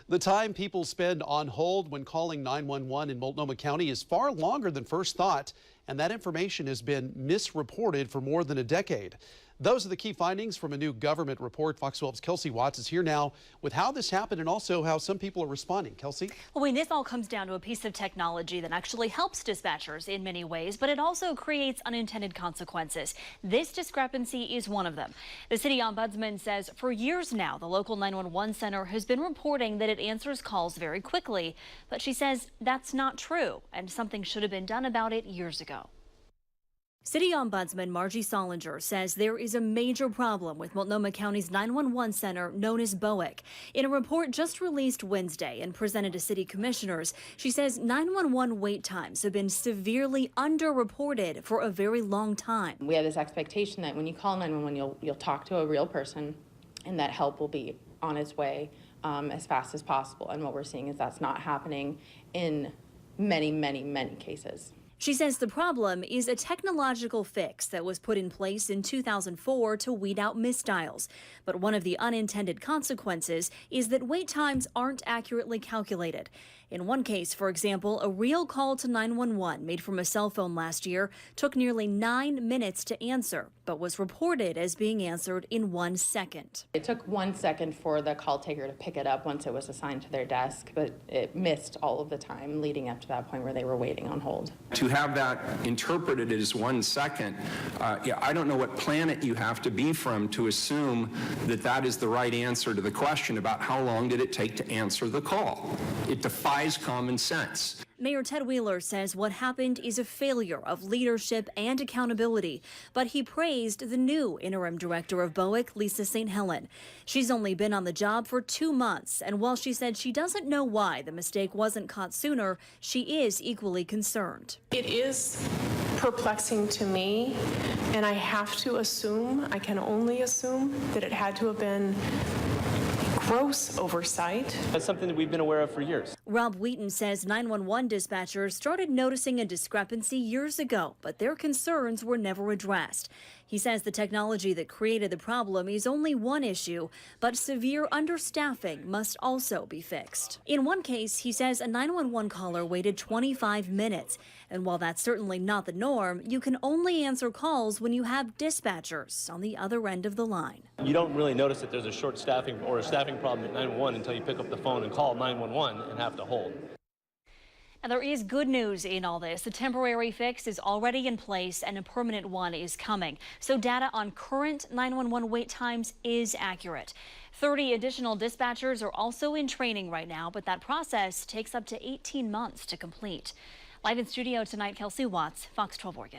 The time people spend on hold when calling 911 in Multnomah County is far longer than first thought, and that information has been misreported for more than a decade. Those are the key findings from a new government report. Fox 12's Kelsey Watts is here now with how this happened and also how some people are responding. Kelsey? Well, Wayne, this all comes down to a piece of technology that actually helps dispatchers in many ways, but it also creates unintended consequences. This discrepancy is one of them. The city ombudsman says for years now, the local 911 center has been reporting that it answers calls very quickly, but she says that's not true and something should have been done about it years ago. City Ombudsman Margie Solinger says there is a major problem with Multnomah County's 911 center known as BOIC. In a report just released Wednesday and presented to city commissioners, she says 911 wait times have been severely underreported for a very long time. We have this expectation that when you call 911, you'll talk to a real person and that help will be on its way as fast as possible. And what we're seeing is that's not happening in many cases. She says the problem is a technological fix that was put in place in 2004 to weed out misdials. But one of the unintended consequences is that wait times aren't accurately calculated. In one case, for example, a real call to 911 made from a cell phone last year took nearly 9 minutes to answer, but was reported as being answered in 1 second. It took 1 second for the call taker to pick it up once it was assigned to their desk, but it missed all of the time leading up to that point where they were waiting on hold. To have that interpreted as 1 second, I don't know what planet you have to be from to assume that that is the right answer to the question about how long did it take to answer the call. It defies common sense. Mayor Ted Wheeler says what happened is a failure of leadership and accountability, but he praised the new interim director of BOIC, Lisa St. Helen. She's only been on the job for 2 months, and while she said she doesn't know why the mistake wasn't caught sooner, she is equally concerned. It is perplexing to me, and I have to assume, I can only assume, that it had to have been gross oversight. That's something that we've been aware of for years. Rob Wheaton says 911 dispatchers started noticing a discrepancy years ago, but their concerns were never addressed. He says the technology that created the problem is only one issue, but severe understaffing must also be fixed. In one case, he says a 911 caller waited 25 minutes. And while that's certainly not the norm, you can only answer calls when you have dispatchers on the other end of the line. You don't really notice that there's a short staffing or a staffing problem at 911 until you pick up the phone and call 911 and have to hold. And there is good news in all this. The temporary fix is already in place and a permanent one is coming. So data on current 911 wait times is accurate. 30 additional dispatchers are also in training right now, but that process takes up to 18 months to complete. Live in studio tonight, Kelsey Watts, Fox 12 Oregon.